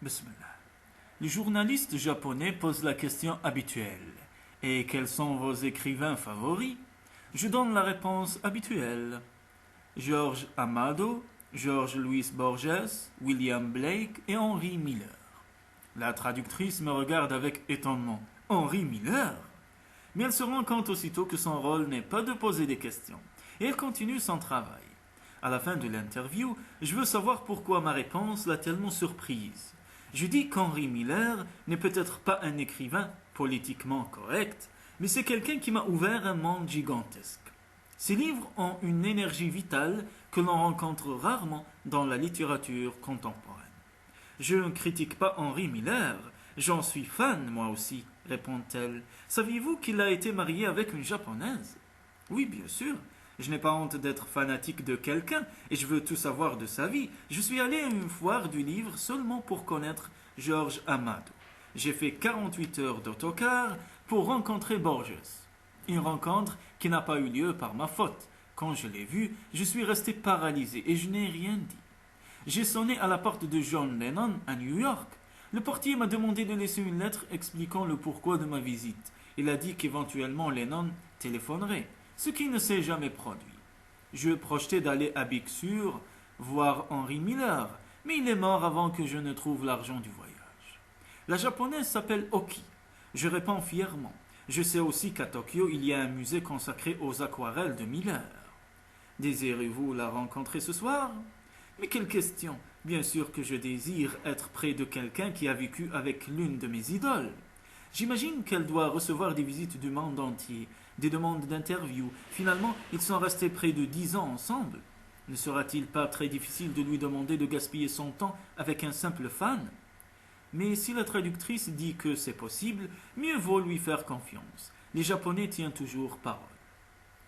Bismillah. Le journaliste japonais pose la question habituelle. Et quels sont vos écrivains favoris? Je donne la réponse habituelle. George Amado, George Louis Borges, William Blake et Henry Miller. La traductrice me regarde avec étonnement. Henry Miller? Mais elle se rend compte aussitôt que son rôle n'est pas de poser des questions. Et elle continue son travail. À la fin de l'interview, je veux savoir pourquoi ma réponse l'a tellement surprise. Je dis qu'Henry Miller n'est peut-être pas un écrivain politiquement correct, mais c'est quelqu'un qui m'a ouvert un monde gigantesque. Ses livres ont une énergie vitale que l'on rencontre rarement dans la littérature contemporaine. Je ne critique pas Henry Miller, j'en suis fan moi aussi, répond-elle. Saviez-vous qu'il a été marié avec une japonaise? Oui, bien sûr. Je n'ai pas honte d'être fanatique de quelqu'un et je veux tout savoir de sa vie. Je suis allé à une foire du livre seulement pour connaître George Amado. J'ai fait 48 heures d'autocar pour rencontrer Borges. Une rencontre qui n'a pas eu lieu par ma faute. Quand je l'ai vu, je suis resté paralysé et je n'ai rien dit. J'ai sonné à la porte de John Lennon à New York. Le portier m'a demandé de laisser une lettre expliquant le pourquoi de ma visite. Il a dit qu'éventuellement Lennon téléphonerait, ce qui ne s'est jamais produit. Je projetais d'aller à Big Sur voir Henry Miller, mais il est mort avant que je ne trouve l'argent du voyage. La japonaise s'appelle Oki. Je réponds fièrement. Je sais aussi qu'à Tokyo, il y a un musée consacré aux aquarelles de Miller. Désirez-vous la rencontrer ce soir? Mais quelle question! Bien sûr que je désire être près de quelqu'un qui a vécu avec l'une de mes idoles. J'imagine qu'elle doit recevoir des visites du monde entier, des demandes d'interview. Finalement, ils sont restés près de 10 ans ensemble. Ne sera-t-il pas très difficile de lui demander de gaspiller son temps avec un simple fan? Mais si la traductrice dit que c'est possible, mieux vaut lui faire confiance. Les Japonais tiennent toujours parole.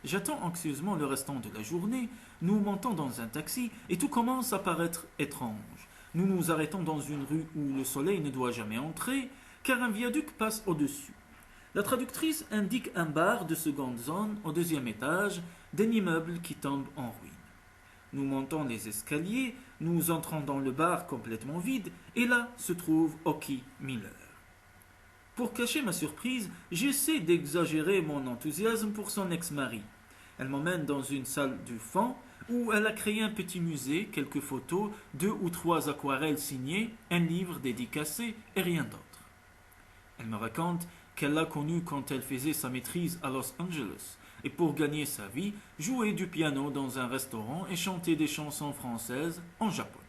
J'attends anxieusement le restant de la journée. Nous montons dans un taxi et tout commence à paraître étrange. Nous nous arrêtons dans une rue où le soleil ne doit jamais entrer, car un viaduc passe au-dessus. La traductrice indique un bar de seconde zone au 2e étage d'un immeuble qui tombe en ruine. Nous montons les escaliers, nous entrons dans le bar complètement vide, et là se trouve Oki Miller. Pour cacher ma surprise, j'essaie d'exagérer mon enthousiasme pour son ex-mari. Elle m'emmène dans une salle du fond où elle a créé un petit musée, quelques photos, 2 ou 3 aquarelles signées, un livre dédicacé et rien d'autre. Elle me raconte qu'elle l'a connu quand elle faisait sa maîtrise à Los Angeles et pour gagner sa vie, jouait du piano dans un restaurant et chantait des chansons françaises en japonais.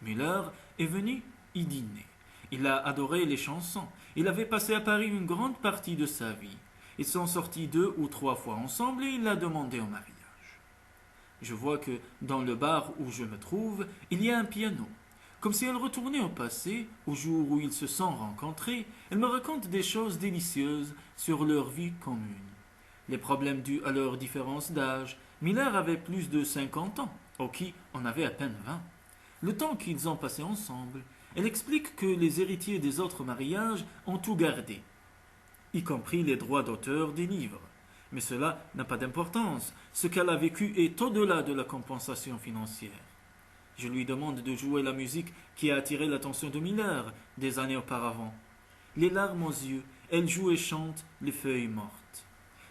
Miller est venu y dîner. Il a adoré les chansons. Il avait passé à Paris une grande partie de sa vie. Ils sont sortis 2 ou 3 fois ensemble et il l'a demandé en mariage. Je vois que dans le bar où je me trouve, il y a un piano. Comme si elle retournait au passé, au jour où ils se sont rencontrés, elle me raconte des choses délicieuses sur leur vie commune. Les problèmes dus à leur différence d'âge. Miller avait plus de 50 ans, Oki en avait à peine 20. Le temps qu'ils ont passé ensemble. Elle explique que les héritiers des autres mariages ont tout gardé, y compris les droits d'auteur des livres. Mais cela n'a pas d'importance. Ce qu'elle a vécu est au-delà de la compensation financière. Je lui demande de jouer la musique qui a attiré l'attention de Miller des années auparavant. Les larmes aux yeux, elle joue et chante Les feuilles mortes.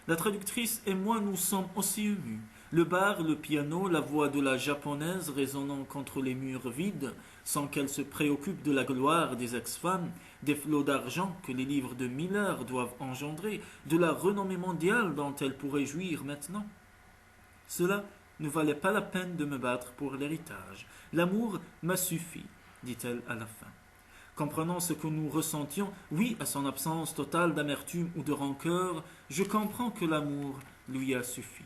La traductrice et moi nous sommes aussi émus. Le bar, le piano, la voix de la japonaise résonnant contre les murs vides, sans qu'elle se préoccupe de la gloire des ex-femmes, des flots d'argent que les livres de Miller doivent engendrer, de la renommée mondiale dont elle pourrait jouir maintenant. Cela ne valait pas la peine de me battre pour l'héritage. L'amour m'a suffi, dit-elle à la fin. Comprenant ce que nous ressentions, oui, à son absence totale d'amertume ou de rancœur, je comprends que l'amour lui a suffi.